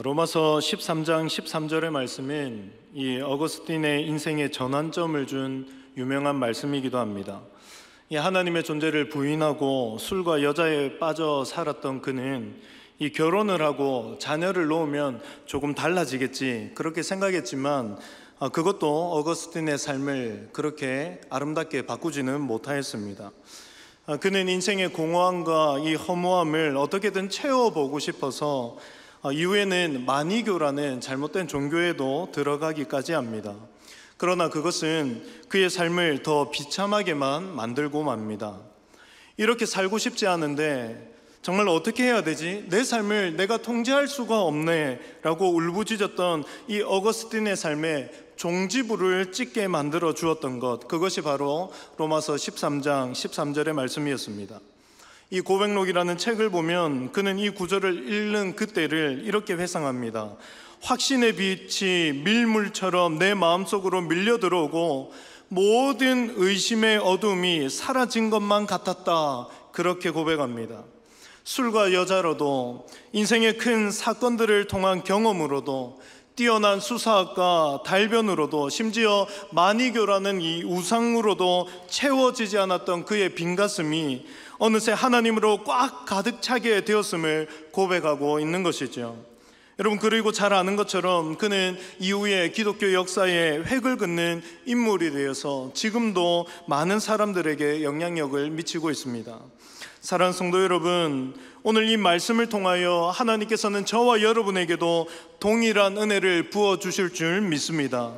로마서 13장 13절의 말씀은 이 어거스틴의 인생의 전환점을 준 유명한 말씀이기도 합니다. 이 하나님의 존재를 부인하고 술과 여자에 빠져 살았던 그는 이 결혼을 하고 자녀를 놓으면 조금 달라지겠지 그렇게 생각했지만 그것도 어거스틴의 삶을 그렇게 아름답게 바꾸지는 못하였습니다. 그는 인생의 공허함과 이 허무함을 어떻게든 채워보고 싶어서 이후에는 마니교라는 잘못된 종교에도 들어가기까지 합니다. 그러나 그것은 그의 삶을 더 비참하게만 만들고 맙니다. 이렇게 살고 싶지 않은데 정말 어떻게 해야 되지? 내 삶을 내가 통제할 수가 없네 라고 울부짖었던 이 어거스틴의 삶에 종지부를 찍게 만들어 주었던 것, 그것이 바로 로마서 13장 13절의 말씀이었습니다. 이 고백록이라는 책을 보면 그는 이 구절을 읽는 그때를 이렇게 회상합니다. 확신의 빛이 밀물처럼 내 마음속으로 밀려 들어오고 모든 의심의 어둠이 사라진 것만 같았다, 그렇게 고백합니다. 술과 여자로도, 인생의 큰 사건들을 통한 경험으로도, 뛰어난 수사학과 달변으로도, 심지어 마니교라는 이 우상으로도 채워지지 않았던 그의 빈 가슴이 어느새 하나님으로 꽉 가득 차게 되었음을 고백하고 있는 것이죠. 여러분, 그리고 잘 아는 것처럼 그는 이후에 기독교 역사에 획을 긋는 인물이 되어서 지금도 많은 사람들에게 영향력을 미치고 있습니다. 사랑하는 성도 여러분, 오늘 이 말씀을 통하여 하나님께서는 저와 여러분에게도 동일한 은혜를 부어주실 줄 믿습니다.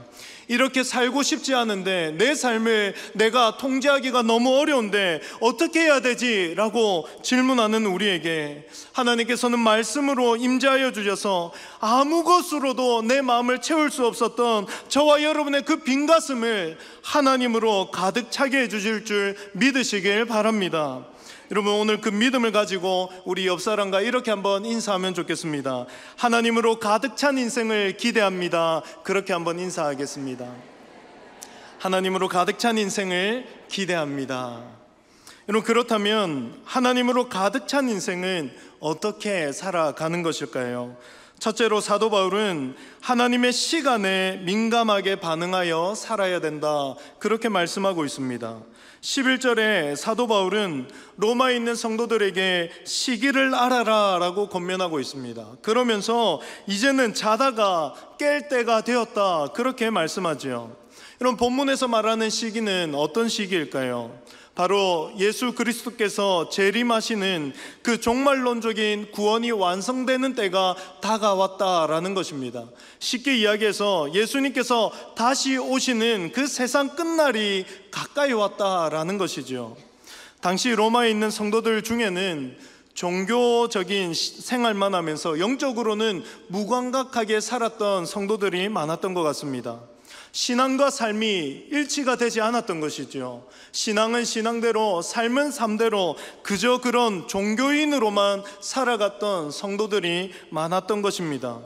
이렇게 살고 싶지 않은데 내 삶을 내가 통제하기가 너무 어려운데 어떻게 해야 되지? 라고 질문하는 우리에게 하나님께서는 말씀으로 임재하여 주셔서 아무 것으로도 내 마음을 채울 수 없었던 저와 여러분의 그 빈 가슴을 하나님으로 가득 차게 해주실 줄 믿으시길 바랍니다. 여러분, 오늘 그 믿음을 가지고 우리 옆 사람과 이렇게 한번 인사하면 좋겠습니다. 하나님으로 가득 찬 인생을 기대합니다. 그렇게 한번 인사하겠습니다. 하나님으로 가득 찬 인생을 기대합니다. 여러분, 그렇다면 하나님으로 가득 찬 인생은 어떻게 살아가는 것일까요? 첫째로 사도 바울은 하나님의 시간에 민감하게 반응하여 살아야 된다, 그렇게 말씀하고 있습니다. 11절에 사도 바울은 로마에 있는 성도들에게 시기를 알아라 라고 권면하고 있습니다. 그러면서 이제는 자다가 깰 때가 되었다, 그렇게 말씀하죠. 여러분, 본문에서 말하는 시기는 어떤 시기일까요? 바로 예수 그리스도께서 재림하시는 그 종말론적인 구원이 완성되는 때가 다가왔다라는 것입니다. 쉽게 이야기해서 예수님께서 다시 오시는 그 세상 끝날이 가까이 왔다라는 것이죠. 당시 로마에 있는 성도들 중에는 종교적인 생활만 하면서 영적으로는 무감각하게 살았던 성도들이 많았던 것 같습니다. 신앙과 삶이 일치가 되지 않았던 것이죠. 신앙은 신앙대로, 삶은 삶대로 그저 그런 종교인으로만 살아갔던 성도들이 많았던 것입니다.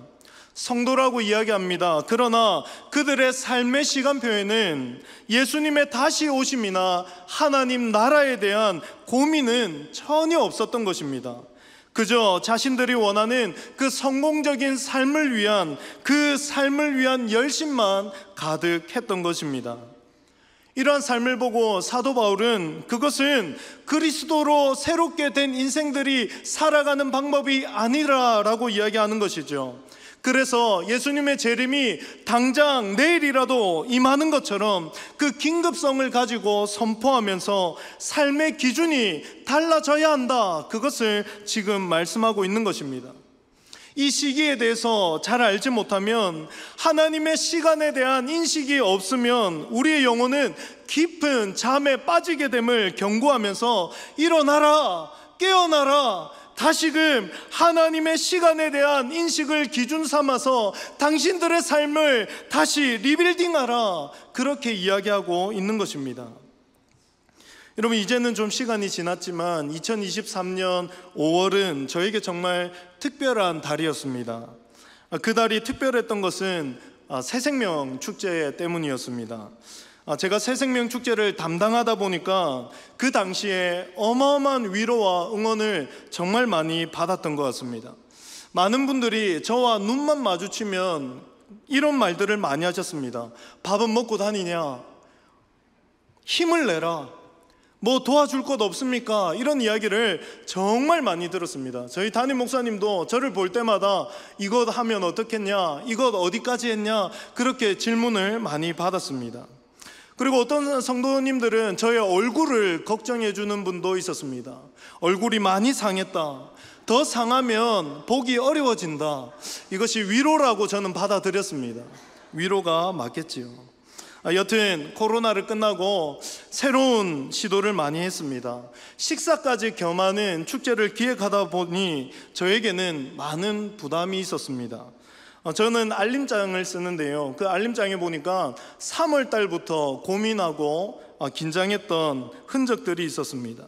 성도라고 이야기합니다. 그러나 그들의 삶의 시간표에는 예수님의 다시 오심이나 하나님 나라에 대한 고민은 전혀 없었던 것입니다. 그저 자신들이 원하는 그 성공적인 삶을 위한, 그 삶을 위한 열심만 가득했던 것입니다. 이러한 삶을 보고 사도 바울은 그것은 그리스도로 새롭게 된 인생들이 살아가는 방법이 아니라라고 이야기하는 것이죠. 그래서 예수님의 재림이 당장 내일이라도 임하는 것처럼 그 긴급성을 가지고 선포하면서 삶의 기준이 달라져야 한다, 그것을 지금 말씀하고 있는 것입니다. 이 시기에 대해서 잘 알지 못하면, 하나님의 시간에 대한 인식이 없으면 우리의 영혼은 깊은 잠에 빠지게 됨을 경고하면서 일어나라, 깨어나라, 다시금 하나님의 시간에 대한 인식을 기준 삼아서 당신들의 삶을 다시 리빌딩하라, 그렇게 이야기하고 있는 것입니다. 여러분, 이제는 좀 시간이 지났지만 2023년 5월은 저에게 정말 특별한 달이었습니다. 그 달이 특별했던 것은 새생명 축제 때문이었습니다. 제가 새생명 축제를 담당하다 보니까 그 당시에 어마어마한 위로와 응원을 정말 많이 받았던 것 같습니다. 많은 분들이 저와 눈만 마주치면 이런 말들을 많이 하셨습니다. 밥은 먹고 다니냐? 힘을 내라. 뭐 도와줄 것 없습니까? 이런 이야기를 정말 많이 들었습니다. 저희 담임 목사님도 저를 볼 때마다 이것 하면 어떻겠냐? 이것 어디까지 했냐? 그렇게 질문을 많이 받았습니다. 그리고 어떤 성도님들은 저의 얼굴을 걱정해 주는 분도 있었습니다. 얼굴이 많이 상했다. 더 상하면 보기 어려워진다. 이것이 위로라고 저는 받아들였습니다. 위로가 맞겠지요. 여튼 코로나를 끝나고 새로운 시도를 많이 했습니다. 식사까지 겸하는 축제를 기획하다 보니 저에게는 많은 부담이 있었습니다. 저는 알림장을 쓰는데요, 그 알림장에 보니까 3월 달부터 고민하고 긴장했던 흔적들이 있었습니다.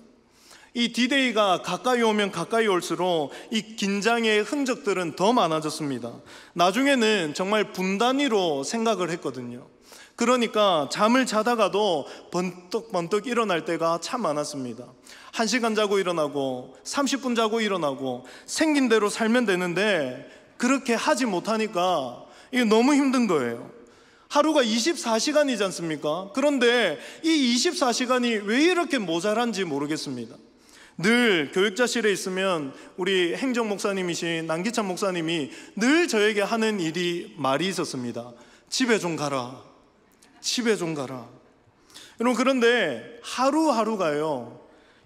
이 D-Day가 가까이 오면 가까이 올수록 이 긴장의 흔적들은 더 많아졌습니다. 나중에는 정말 분단위로 생각을 했거든요. 그러니까 잠을 자다가도 번뜩번뜩 일어날 때가 참 많았습니다. 1시간 자고 일어나고 30분 자고 일어나고 생긴 대로 살면 되는데 그렇게 하지 못하니까 이게 너무 힘든 거예요. 하루가 24시간이지 않습니까? 그런데 이 24시간이 왜 이렇게 모자란지 모르겠습니다. 늘 교육자실에 있으면 우리 행정 목사님이신 남기찬 목사님이 늘 저에게 하는 말이 있었습니다. 집에 좀 가라. 집에 좀 가라. 여러분, 그런데 하루하루가요,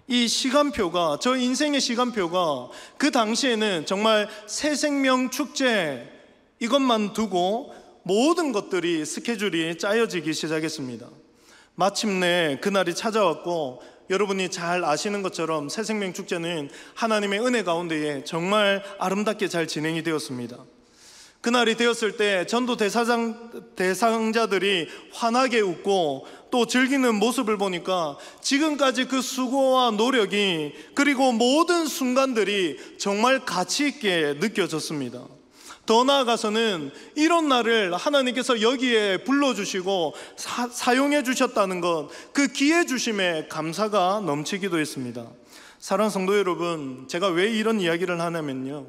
이 시간표가, 저 인생의 시간표가 그 당시에는 정말 새 생명 축제 이것만 두고 모든 것들이 스케줄이 짜여지기 시작했습니다. 마침내 그날이 찾아왔고, 여러분이 잘 아시는 것처럼 새 생명 축제는 하나님의 은혜 가운데에 정말 아름답게 잘 진행이 되었습니다. 그날이 되었을 때 전도 대상자들이 환하게 웃고 또 즐기는 모습을 보니까 지금까지 그 수고와 노력이, 그리고 모든 순간들이 정말 가치 있게 느껴졌습니다. 더 나아가서는 이런 날을 하나님께서 여기에 불러주시고 사용해 주셨다는 것, 그 기회 주심에 감사가 넘치기도 했습니다. 사랑하는 성도 여러분, 제가 왜 이런 이야기를 하냐면요,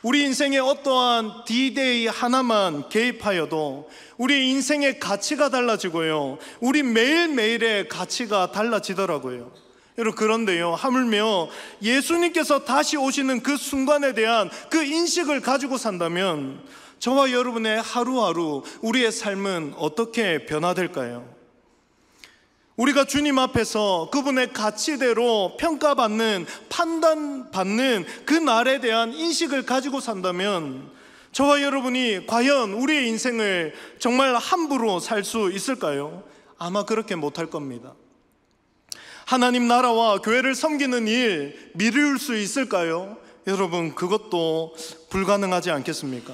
우리 인생의 어떠한 D-Day 하나만 개입하여도 우리 인생의 가치가 달라지고요, 우리 매일매일의 가치가 달라지더라고요. 여러분, 그런데요, 하물며 예수님께서 다시 오시는 그 순간에 대한 그 인식을 가지고 산다면 저와 여러분의 하루하루, 우리의 삶은 어떻게 변화될까요? 우리가 주님 앞에서 그분의 가치대로 평가받는, 판단받는 그 날에 대한 인식을 가지고 산다면 저와 여러분이 과연 우리의 인생을 정말 함부로 살 수 있을까요? 아마 그렇게 못할 겁니다. 하나님 나라와 교회를 섬기는 일 미룰 수 있을까요? 여러분, 그것도 불가능하지 않겠습니까?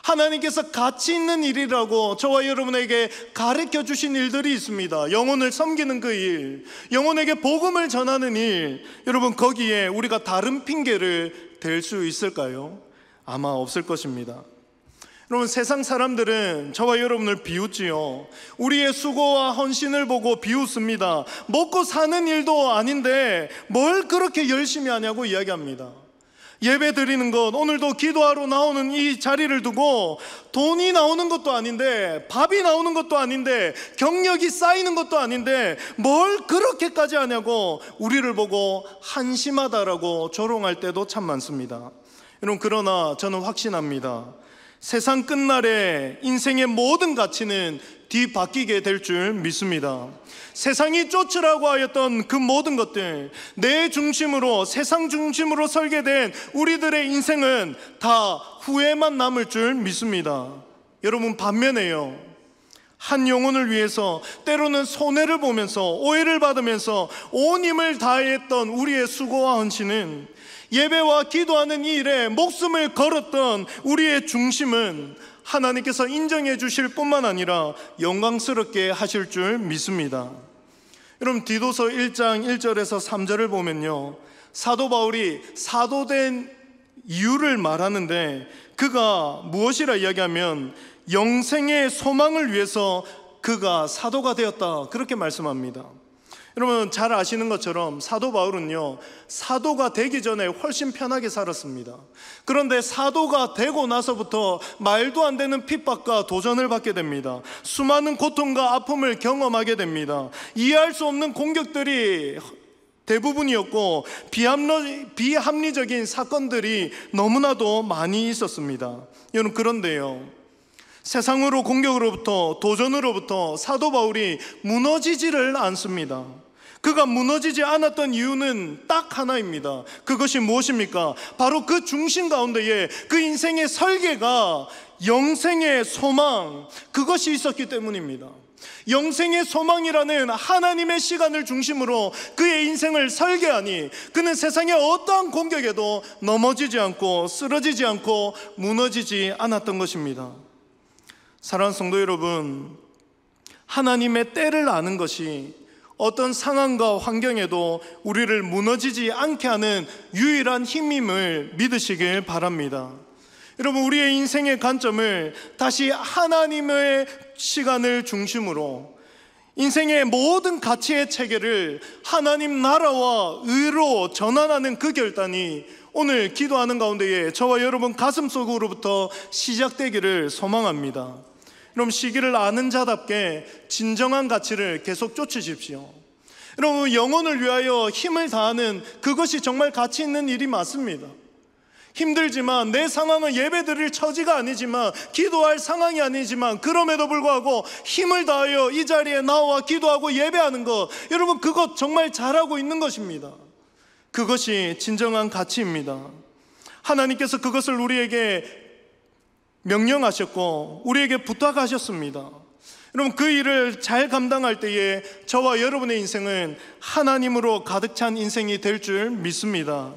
하나님께서 가치 있는 일이라고 저와 여러분에게 가르쳐 주신 일들이 있습니다. 영혼을 섬기는 그 일, 영혼에게 복음을 전하는 일, 여러분, 거기에 우리가 다른 핑계를 댈 수 있을까요? 아마 없을 것입니다. 여러분, 세상 사람들은 저와 여러분을 비웃지요. 우리의 수고와 헌신을 보고 비웃습니다. 먹고 사는 일도 아닌데 뭘 그렇게 열심히 하냐고 이야기합니다. 예배 드리는 것, 오늘도 기도하러 나오는 이 자리를 두고 돈이 나오는 것도 아닌데, 밥이 나오는 것도 아닌데, 경력이 쌓이는 것도 아닌데 뭘 그렇게까지 하냐고 우리를 보고 한심하다라고 조롱할 때도 참 많습니다. 여러분, 그러나 저는 확신합니다. 세상 끝날에 인생의 모든 가치는 뒤바뀌게 될 줄 믿습니다. 세상이 쫓으라고 하였던 그 모든 것들, 내 중심으로, 세상 중심으로 설계된 우리들의 인생은 다 후회만 남을 줄 믿습니다. 여러분, 반면에요, 한 영혼을 위해서 때로는 손해를 보면서 오해를 받으면서 온 힘을 다했던 우리의 수고와 헌신은, 예배와 기도하는 이 일에 목숨을 걸었던 우리의 중심은 하나님께서 인정해 주실 뿐만 아니라 영광스럽게 하실 줄 믿습니다. 여러분, 디도서 1장 1절에서 3절을 보면요, 사도 바울이 사도된 이유를 말하는데 그가 무엇이라 이야기하면 영생의 소망을 위해서 그가 사도가 되었다, 그렇게 말씀합니다. 여러분 잘 아시는 것처럼 사도 바울은요, 사도가 되기 전에 훨씬 편하게 살았습니다. 그런데 사도가 되고 나서부터 말도 안 되는 핍박과 도전을 받게 됩니다. 수많은 고통과 아픔을 경험하게 됩니다. 이해할 수 없는 공격들이 대부분이었고 비합리적인 사건들이 너무나도 많이 있었습니다. 여러분, 그런데요, 세상으로 공격으로부터 도전으로부터 사도 바울이 무너지지를 않습니다. 그가 무너지지 않았던 이유는 딱 하나입니다. 그것이 무엇입니까? 바로 그 중심 가운데에 그 인생의 설계가 영생의 소망, 그것이 있었기 때문입니다. 영생의 소망이라는 하나님의 시간을 중심으로 그의 인생을 설계하니 그는 세상의 어떠한 공격에도 넘어지지 않고 쓰러지지 않고 무너지지 않았던 것입니다. 사랑하는 성도 여러분, 하나님의 때를 아는 것이 어떤 상황과 환경에도 우리를 무너지지 않게 하는 유일한 힘임을 믿으시길 바랍니다. 여러분, 우리의 인생의 관점을 다시 하나님의 시간을 중심으로 인생의 모든 가치의 체계를 하나님 나라와 의로 전환하는 그 결단이 오늘 기도하는 가운데에 저와 여러분 가슴속으로부터 시작되기를 소망합니다. 여러분, 시기를 아는 자답게 진정한 가치를 계속 쫓으십시오. 여러분, 영혼을 위하여 힘을 다하는 그것이 정말 가치 있는 일이 맞습니다. 힘들지만 내 상황은 예배드릴 처지가 아니지만 기도할 상황이 아니지만 그럼에도 불구하고 힘을 다하여 이 자리에 나와 기도하고 예배하는 것, 여러분 그것 정말 잘하고 있는 것입니다. 그것이 진정한 가치입니다. 하나님께서 그것을 우리에게 명령하셨고 우리에게 부탁하셨습니다. 여러분, 그 일을 잘 감당할 때에 저와 여러분의 인생은 하나님으로 가득 찬 인생이 될 줄 믿습니다.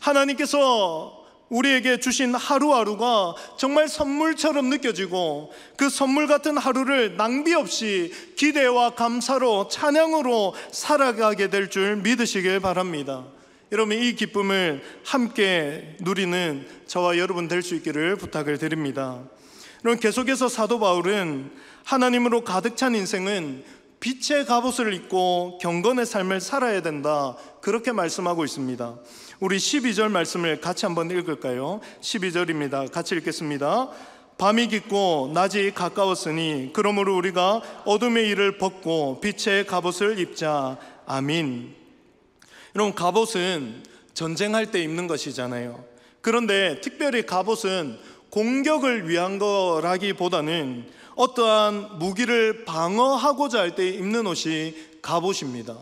하나님께서 우리에게 주신 하루하루가 정말 선물처럼 느껴지고 그 선물 같은 하루를 낭비 없이 기대와 감사로 찬양으로 살아가게 될 줄 믿으시길 바랍니다. 여러분, 이 기쁨을 함께 누리는 저와 여러분 될 수 있기를 부탁을 드립니다. 여러분, 계속해서 사도 바울은 하나님으로 가득 찬 인생은 빛의 갑옷을 입고 경건의 삶을 살아야 된다, 그렇게 말씀하고 있습니다. 우리 12절 말씀을 같이 한번 읽을까요? 12절입니다. 같이 읽겠습니다. 밤이 깊고 낮이 가까웠으니 그러므로 우리가 어둠의 일을 벗고 빛의 갑옷을 입자. 아멘. 여러분, 갑옷은 전쟁할 때 입는 것이잖아요. 그런데 특별히 갑옷은 공격을 위한 거라기보다는 어떠한 무기를 방어하고자 할 때 입는 옷이 갑옷입니다.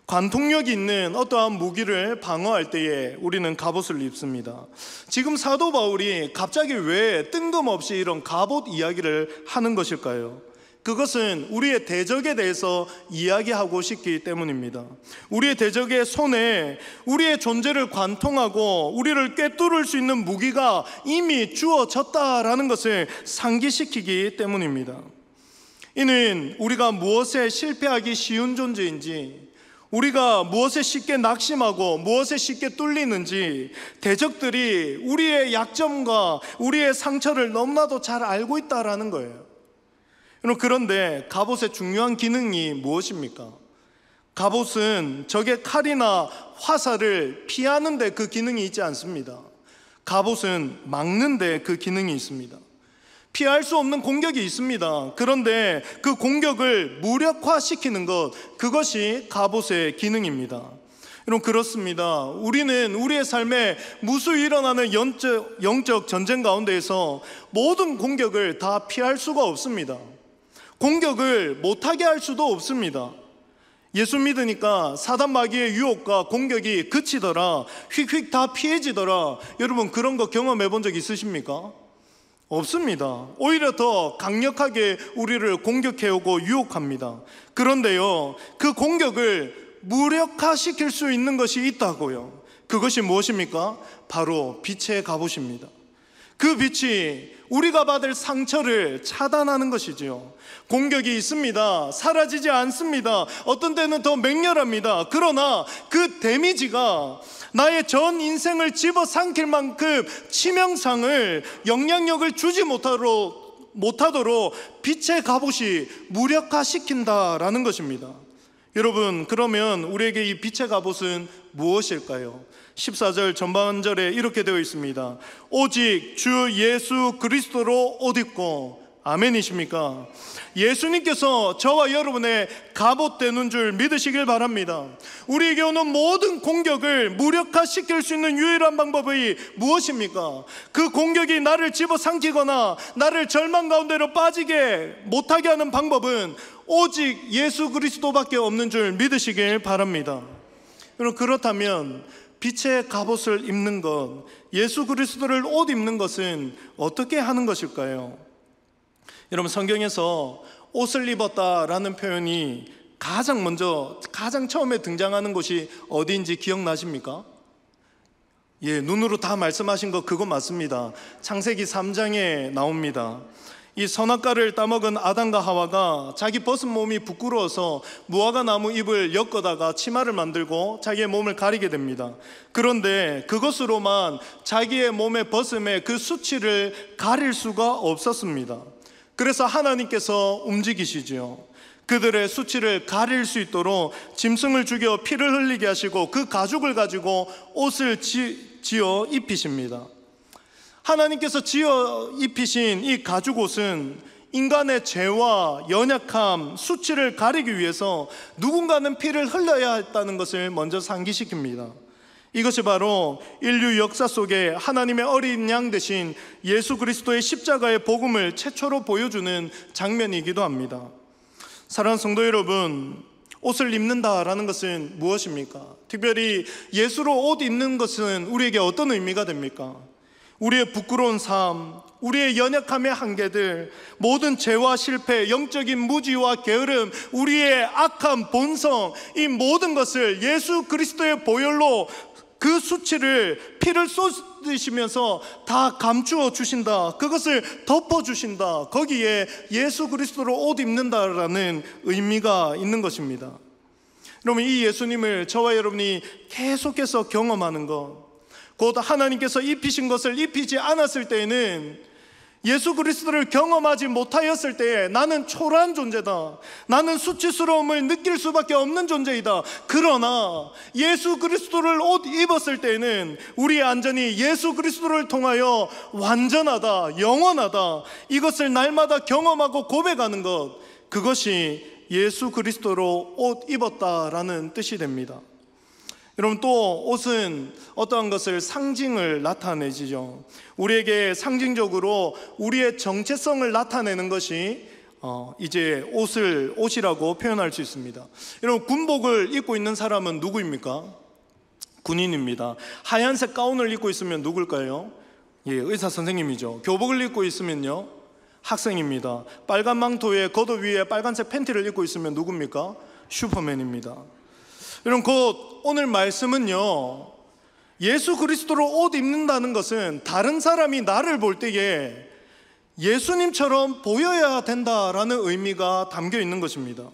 관통력이 있는 어떠한 무기를 방어할 때에 우리는 갑옷을 입습니다. 지금 사도 바울이 갑자기 왜 뜬금없이 이런 갑옷 이야기를 하는 것일까요? 그것은 우리의 대적에 대해서 이야기하고 싶기 때문입니다. 우리의 대적의 손에 우리의 존재를 관통하고 우리를 꿰뚫을 수 있는 무기가 이미 주어졌다라는 것을 상기시키기 때문입니다. 이는 우리가 무엇에 실패하기 쉬운 존재인지, 우리가 무엇에 쉽게 낙심하고 무엇에 쉽게 뚫리는지 대적들이 우리의 약점과 우리의 상처를 너무나도 잘 알고 있다라는 거예요. 그런데 갑옷의 중요한 기능이 무엇입니까? 갑옷은 적의 칼이나 화살을 피하는 데 그 기능이 있지 않습니다. 갑옷은 막는 데 그 기능이 있습니다. 피할 수 없는 공격이 있습니다. 그런데 그 공격을 무력화시키는 것, 그것이 갑옷의 기능입니다. 여러분, 그렇습니다. 우리는 우리의 삶에 무수히 일어나는 영적 전쟁 가운데에서 모든 공격을 다 피할 수가 없습니다. 공격을 못하게 할 수도 없습니다. 예수 믿으니까 사단 마귀의 유혹과 공격이 그치더라, 휙휙 다 피해지더라. 여러분, 그런 거 경험해 본 적 있으십니까? 없습니다. 오히려 더 강력하게 우리를 공격해오고 유혹합니다. 그런데요, 그 공격을 무력화시킬 수 있는 것이 있다고요. 그것이 무엇입니까? 바로 빛의 갑옷입니다. 그 빛이 우리가 받을 상처를 차단하는 것이지요. 공격이 있습니다. 사라지지 않습니다. 어떤 때는 더 맹렬합니다. 그러나 그 데미지가 나의 전 인생을 집어삼킬 만큼 치명상을, 영향력을 주지 못하도록 빛의 갑옷이 무력화시킨다라는 것입니다. 여러분, 그러면 우리에게 이 빛의 갑옷은 무엇일까요? 14절 전반절에 이렇게 되어 있습니다. 오직 주 예수 그리스도로 옷 입고. 아멘이십니까? 예수님께서 저와 여러분의 갑옷 되는 줄 믿으시길 바랍니다. 우리에게 오는 모든 공격을 무력화시킬 수 있는 유일한 방법이 무엇입니까? 그 공격이 나를 집어삼키거나 나를 절망 가운데로 빠지게 못하게 하는 방법은 오직 예수 그리스도밖에 없는 줄 믿으시길 바랍니다. 여러분, 그렇다면 빛의 갑옷을 입는 것, 예수 그리스도를 옷 입는 것은 어떻게 하는 것일까요? 여러분, 성경에서 옷을 입었다라는 표현이 가장 처음에 등장하는 곳이 어디인지 기억나십니까? 예, 눈으로 다 말씀하신 거 그거 맞습니다. 창세기 3장에 나옵니다. 이 선악과를 따먹은 아담과 하와가 자기 벗은 몸이 부끄러워서 무화과 나무 잎을 엮어다가 치마를 만들고 자기의 몸을 가리게 됩니다. 그런데 그것으로만 자기의 몸의 벗음의 그 수치를 가릴 수가 없었습니다. 그래서 하나님께서 움직이시죠. 그들의 수치를 가릴 수 있도록 짐승을 죽여 피를 흘리게 하시고 그 가죽을 가지고 옷을 지어 입히십니다. 하나님께서 지어 입히신 이 가죽 옷은 인간의 죄와 연약함, 수치를 가리기 위해서 누군가는 피를 흘려야 했다는 것을 먼저 상기시킵니다. 이것이 바로 인류 역사 속에 하나님의 어린 양 되신 예수 그리스도의 십자가의 복음을 최초로 보여주는 장면이기도 합니다. 사랑하는 성도 여러분, 옷을 입는다라는 것은 무엇입니까? 특별히 예수로 옷 입는 것은 우리에게 어떤 의미가 됩니까? 우리의 부끄러운 삶, 우리의 연약함의 한계들, 모든 죄와 실패, 영적인 무지와 게으름, 우리의 악한 본성, 이 모든 것을 예수 그리스도의 보혈로 그 수치를 피를 쏟으시면서 다 감추어 주신다. 그것을 덮어 주신다. 거기에 예수 그리스도로 옷 입는다라는 의미가 있는 것입니다. 여러분, 이 예수님을 저와 여러분이 계속해서 경험하는 것, 곧 하나님께서 입히신 것을 입히지 않았을 때에는, 예수 그리스도를 경험하지 못하였을 때에 나는 초라한 존재다, 나는 수치스러움을 느낄 수밖에 없는 존재이다. 그러나 예수 그리스도를 옷 입었을 때에는 우리의 안전이 예수 그리스도를 통하여 완전하다, 영원하다, 이것을 날마다 경험하고 고백하는 것, 그것이 예수 그리스도로 옷 입었다라는 뜻이 됩니다. 여러분, 또 옷은 어떠한 것을 상징을 나타내지죠. 우리에게 상징적으로 우리의 정체성을 나타내는 것이 이제 옷이라고 표현할 수 있습니다. 여러분, 군복을 입고 있는 사람은 누구입니까? 군인입니다. 하얀색 가운을 입고 있으면 누굴까요? 예, 의사 선생님이죠. 교복을 입고 있으면요, 학생입니다. 빨간 망토에 겉옷 위에 빨간색 팬티를 입고 있으면 누굽니까? 슈퍼맨입니다. 여러분, 곧 오늘 말씀은요, 예수 그리스도로 옷 입는다는 것은 다른 사람이 나를 볼 때에 예수님처럼 보여야 된다라는 의미가 담겨 있는 것입니다.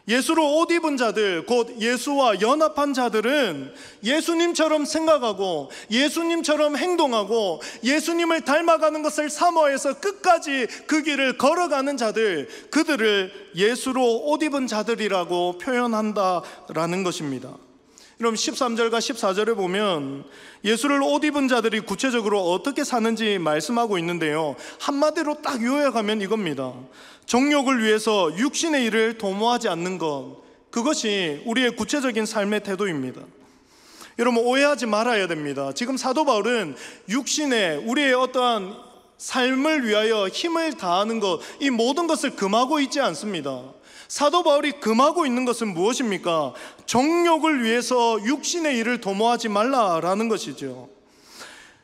예수로 옷 입은 자들, 곧 예수와 연합한 자들은 예수님처럼 생각하고 예수님처럼 행동하고 예수님을 닮아가는 것을 사모해서 끝까지 그 길을 걸어가는 자들, 그들을 예수로 옷 입은 자들이라고 표현한다라는 것입니다. 여러분, 13절과 14절에 보면 예수를 옷 입은 자들이 구체적으로 어떻게 사는지 말씀하고 있는데요, 한마디로 딱 요약하면 이겁니다. 정욕을 위해서 육신의 일을 도모하지 않는 것, 그것이 우리의 구체적인 삶의 태도입니다. 여러분, 오해하지 말아야 됩니다. 지금 사도 바울은 육신의 우리의 어떠한 삶을 위하여 힘을 다하는 것, 이 모든 것을 금하고 있지 않습니다. 사도 바울이 금하고 있는 것은 무엇입니까? 정욕을 위해서 육신의 일을 도모하지 말라라는 것이죠.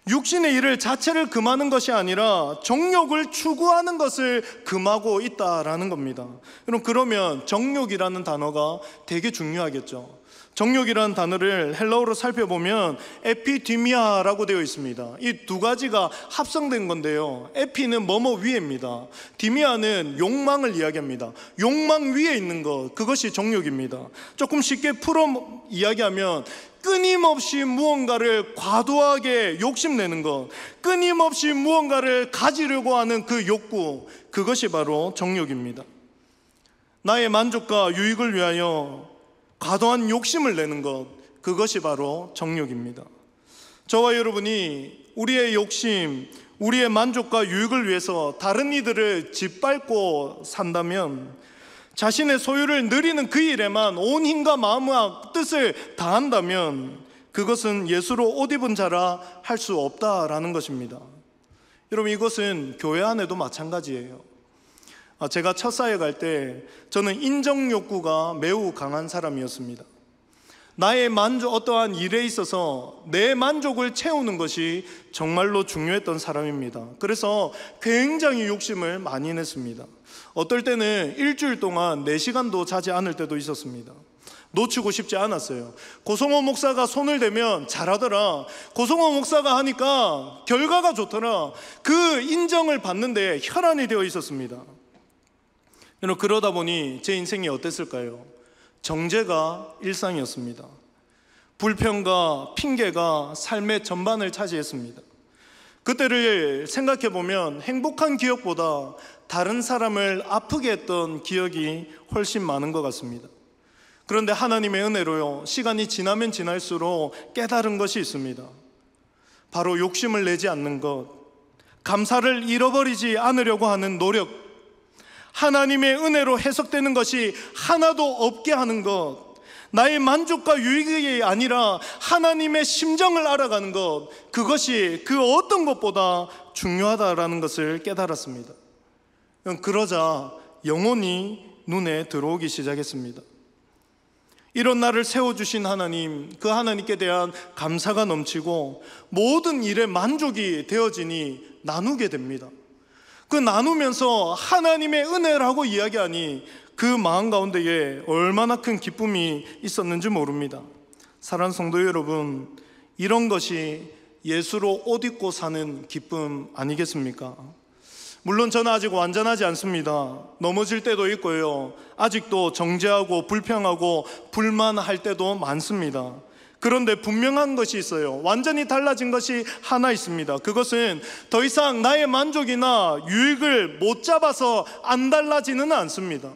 육신의 일을 자체를 금하는 것이 아니라 정욕을 추구하는 것을 금하고 있다라는 겁니다. 여러분, 그러면 정욕이라는 단어가 되게 중요하겠죠. 정욕이라는 단어를 헬라어로 살펴보면 에피디미아라고 되어 있습니다. 이 두 가지가 합성된 건데요, 에피는 뭐뭐 위에입니다. 디미아는 욕망을 이야기합니다. 욕망 위에 있는 것, 그것이 정욕입니다. 조금 쉽게 풀어 이야기하면 끊임없이 무언가를 과도하게 욕심내는 것, 끊임없이 무언가를 가지려고 하는 그 욕구, 그것이 바로 정욕입니다. 나의 만족과 유익을 위하여 과도한 욕심을 내는 것, 그것이 바로 정욕입니다. 저와 여러분이 우리의 욕심, 우리의 만족과 유익을 위해서 다른 이들을 짓밟고 산다면, 자신의 소유를 누리는 그 일에만 온 힘과 마음과 뜻을 다한다면 그것은 예수로 옷 입은 자라 할 수 없다라는 것입니다. 여러분, 이것은 교회 안에도 마찬가지예요. 제가 첫 사역 할 때 저는 인정 욕구가 매우 강한 사람이었습니다. 나의 어떠한 일에 있어서 내 만족을 채우는 것이 정말로 중요했던 사람입니다. 그래서 굉장히 욕심을 많이 냈습니다. 어떨 때는 일주일 동안 4시간도 자지 않을 때도 있었습니다. 놓치고 싶지 않았어요. 고성호 목사가 손을 대면 잘하더라, 고성호 목사가 하니까 결과가 좋더라, 그 인정을 받는데 혈안이 되어 있었습니다. 여러분, 그러다 보니 제 인생이 어땠을까요? 정죄가 일상이었습니다. 불평과 핑계가 삶의 전반을 차지했습니다. 그때를 생각해 보면 행복한 기억보다 다른 사람을 아프게 했던 기억이 훨씬 많은 것 같습니다. 그런데 하나님의 은혜로요, 시간이 지나면 지날수록 깨달은 것이 있습니다. 바로 욕심을 내지 않는 것, 감사를 잃어버리지 않으려고 하는 노력, 하나님의 은혜로 해석되는 것이 하나도 없게 하는 것, 나의 만족과 유익이 아니라 하나님의 심정을 알아가는 것, 그것이 그 어떤 것보다 중요하다라는 것을 깨달았습니다. 그러자 영혼이 눈에 들어오기 시작했습니다. 이런 나를 세워주신 하나님, 그 하나님께 대한 감사가 넘치고 모든 일에 만족이 되어지니 나누게 됩니다. 그 나누면서 하나님의 은혜라고 이야기하니 그 마음 가운데에 얼마나 큰 기쁨이 있었는지 모릅니다. 사랑하는 성도 여러분, 이런 것이 예수로 옷 입고 사는 기쁨 아니겠습니까? 물론 저는 아직 완전하지 않습니다. 넘어질 때도 있고요, 아직도 정죄하고 불평하고 불만할 때도 많습니다. 그런데 분명한 것이 있어요. 완전히 달라진 것이 하나 있습니다. 그것은 더 이상 나의 만족이나 유익을 못 잡아서 안 달라지는 않습니다.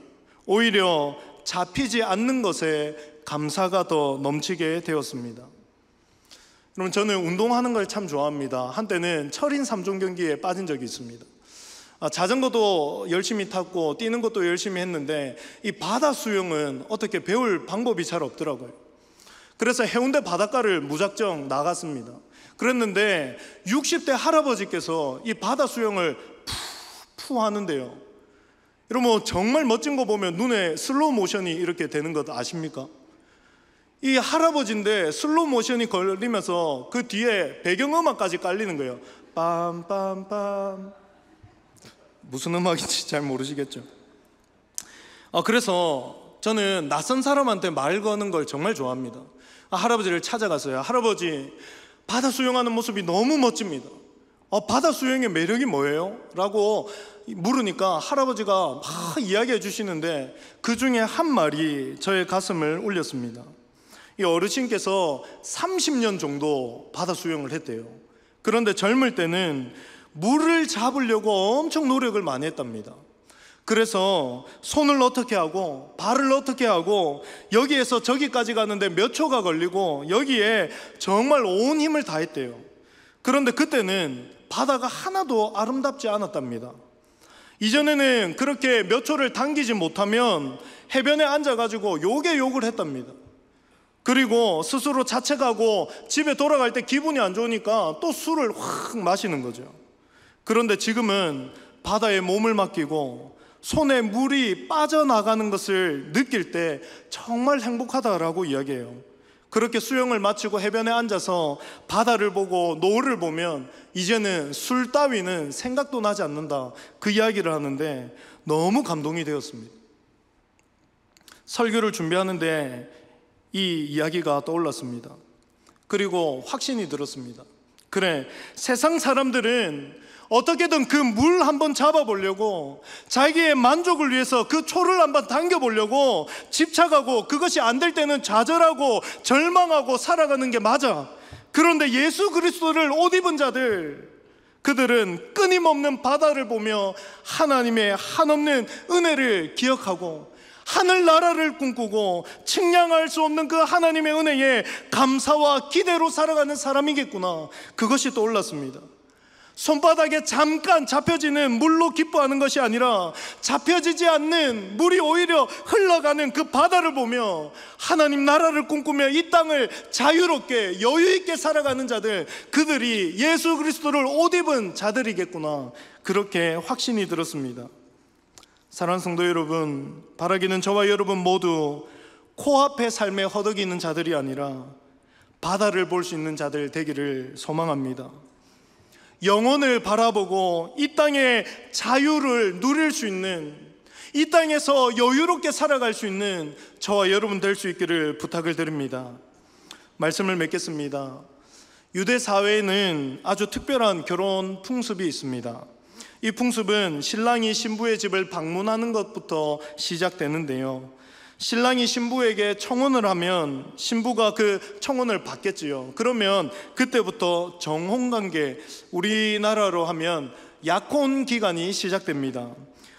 오히려 잡히지 않는 것에 감사가 더 넘치게 되었습니다. 여러분, 저는 운동하는 걸 참 좋아합니다. 한때는 철인 3종 경기에 빠진 적이 있습니다. 자전거도 열심히 탔고 뛰는 것도 열심히 했는데 이 바다 수영은 어떻게 배울 방법이 잘 없더라고요. 그래서 해운대 바닷가를 무작정 나갔습니다. 그랬는데 60대 할아버지께서 이 바다 수영을 푸 하는데요, 여러분, 정말 멋진 거 보면 눈에 슬로우 모션이 이렇게 되는 것 아십니까? 이 할아버지인데 슬로우 모션이 걸리면서 그 뒤에 배경음악까지 깔리는 거예요. 빰빰빰. 무슨 음악인지 잘 모르시겠죠? 그래서 저는 낯선 사람한테 말 거는 걸 정말 좋아합니다. 할아버지를 찾아갔어요. 할아버지, 바다 수영하는 모습이 너무 멋집니다. 바다 수영의 매력이 뭐예요? 라고 물으니까 할아버지가 막 이야기해 주시는데 그 중에 한 말이 저의 가슴을 울렸습니다. 이 어르신께서 30년 정도 바다 수영을 했대요. 그런데 젊을 때는 물을 잡으려고 엄청 노력을 많이 했답니다. 그래서 손을 어떻게 하고 발을 어떻게 하고 여기에서 저기까지 가는데 몇 초가 걸리고 여기에 정말 온 힘을 다했대요. 그런데 그때는 바다가 하나도 아름답지 않았답니다. 이전에는 그렇게 몇 초를 당기지 못하면 해변에 앉아가지고 욕을 했답니다. 그리고 스스로 자책하고 집에 돌아갈 때 기분이 안 좋으니까 또 술을 확 마시는 거죠. 그런데 지금은 바다에 몸을 맡기고 손에 물이 빠져나가는 것을 느낄 때 정말 행복하다라고 이야기해요. 그렇게 수영을 마치고 해변에 앉아서 바다를 보고 노을을 보면 이제는 술 따위는 생각도 나지 않는다, 그 이야기를 하는데 너무 감동이 되었습니다. 설교를 준비하는데 이 이야기가 떠올랐습니다. 그리고 확신이 들었습니다. 그래, 세상 사람들은 어떻게든 그 물 한번 잡아보려고, 자기의 만족을 위해서 그 초를 한번 당겨보려고 집착하고, 그것이 안 될 때는 좌절하고 절망하고 살아가는 게 맞아. 그런데 예수 그리스도를 옷 입은 자들, 그들은 끊임없는 바다를 보며 하나님의 한없는 은혜를 기억하고 하늘나라를 꿈꾸고 측량할 수 없는 그 하나님의 은혜에 감사와 기대로 살아가는 사람이겠구나, 그것이 떠올랐습니다. 손바닥에 잠깐 잡혀지는 물로 기뻐하는 것이 아니라 잡혀지지 않는 물이 오히려 흘러가는 그 바다를 보며 하나님 나라를 꿈꾸며 이 땅을 자유롭게 여유있게 살아가는 자들, 그들이 예수 그리스도를 옷 입은 자들이겠구나, 그렇게 확신이 들었습니다. 사랑하는 성도 여러분, 바라기는 저와 여러분 모두 코앞의 삶에 허덕이는 자들이 아니라 바다를 볼 수 있는 자들 되기를 소망합니다. 영혼을 바라보고 이 땅의 자유를 누릴 수 있는, 이 땅에서 여유롭게 살아갈 수 있는 저와 여러분 될 수 있기를 부탁을 드립니다. 말씀을 맺겠습니다. 유대 사회에는 아주 특별한 결혼 풍습이 있습니다. 이 풍습은 신랑이 신부의 집을 방문하는 것부터 시작되는데요, 신랑이 신부에게 청혼을 하면 신부가 그 청혼을 받겠지요. 그러면 그때부터 정혼관계, 우리나라로 하면 약혼 기간이 시작됩니다.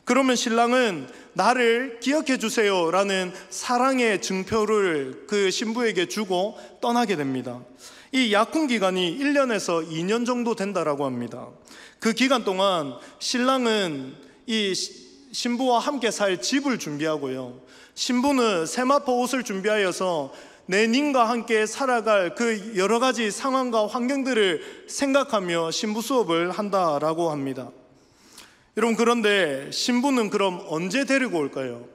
그러면 신랑은 나를 기억해 주세요 라는 사랑의 증표를 그 신부에게 주고 떠나게 됩니다. 이 약혼 기간이 1년에서 2년 정도 된다라고 합니다. 그 기간 동안 신랑은 이 신부와 함께 살 집을 준비하고요, 신부는 세마포 옷을 준비하여서 내님과 함께 살아갈 그 여러 가지 상황과 환경들을 생각하며 신부 수업을 한다라고 합니다. 여러분, 그런데 신부는 그럼 언제 데리고 올까요?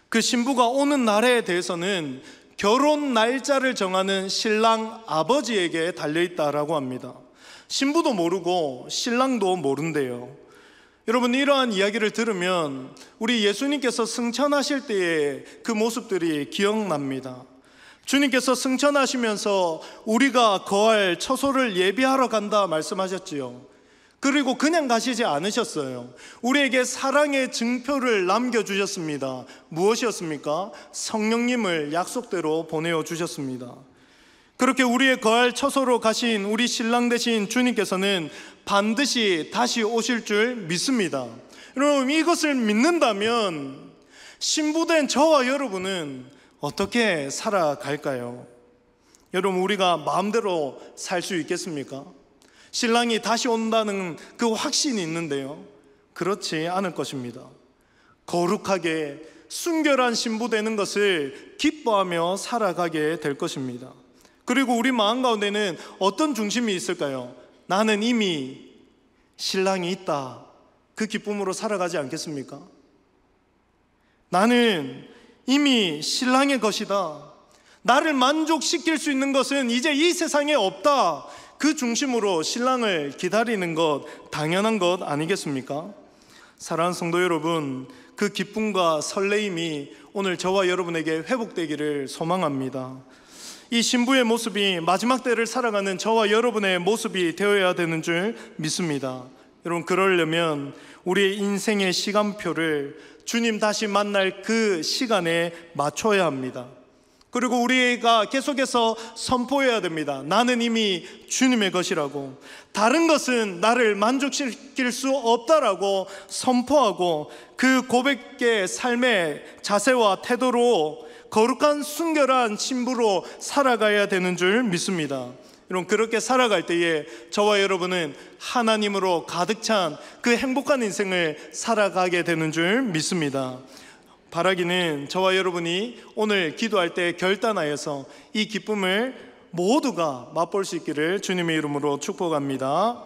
그 신부가 오는 날에 대해서는 결혼 날짜를 정하는 신랑 아버지에게 달려있다라고 합니다. 신부도 모르고 신랑도 모른대요. 여러분, 이러한 이야기를 들으면 우리 예수님께서 승천하실 때의 그 모습들이 기억납니다. 주님께서 승천하시면서 우리가 거할 처소를 예비하러 간다 말씀하셨지요. 그리고 그냥 가시지 않으셨어요. 우리에게 사랑의 증표를 남겨주셨습니다. 무엇이었습니까? 성령님을 약속대로 보내어 주셨습니다. 그렇게 우리의 거할 처소로 가신 우리 신랑 되신 주님께서는 반드시 다시 오실 줄 믿습니다. 여러분, 이것을 믿는다면 신부된 저와 여러분은 어떻게 살아갈까요? 여러분, 우리가 마음대로 살 수 있겠습니까? 신랑이 다시 온다는 그 확신이 있는데요, 그렇지 않을 것입니다. 거룩하게 순결한 신부 되는 것을 기뻐하며 살아가게 될 것입니다. 그리고 우리 마음 가운데는 어떤 중심이 있을까요? 나는 이미 신랑이 있다, 그 기쁨으로 살아가지 않겠습니까? 나는 이미 신랑의 것이다, 나를 만족시킬 수 있는 것은 이제 이 세상에 없다, 그 중심으로 신랑을 기다리는 것 당연한 것 아니겠습니까? 사랑하는 성도 여러분, 그 기쁨과 설레임이 오늘 저와 여러분에게 회복되기를 소망합니다. 이 신부의 모습이 마지막 때를 살아가는 저와 여러분의 모습이 되어야 되는 줄 믿습니다. 여러분, 그러려면 우리의 인생의 시간표를 주님 다시 만날 그 시간에 맞춰야 합니다. 그리고 우리가 계속해서 선포해야 됩니다. 나는 이미 주님의 것이라고, 다른 것은 나를 만족시킬 수 없다라고 선포하고 그 고백의 삶의 자세와 태도로 거룩한 순결한 신부로 살아가야 되는 줄 믿습니다. 여러분, 그렇게 살아갈 때에 저와 여러분은 하나님으로 가득 찬 그 행복한 인생을 살아가게 되는 줄 믿습니다. 바라기는 저와 여러분이 오늘 기도할 때 결단하여서 이 기쁨을 모두가 맛볼 수 있기를 주님의 이름으로 축복합니다.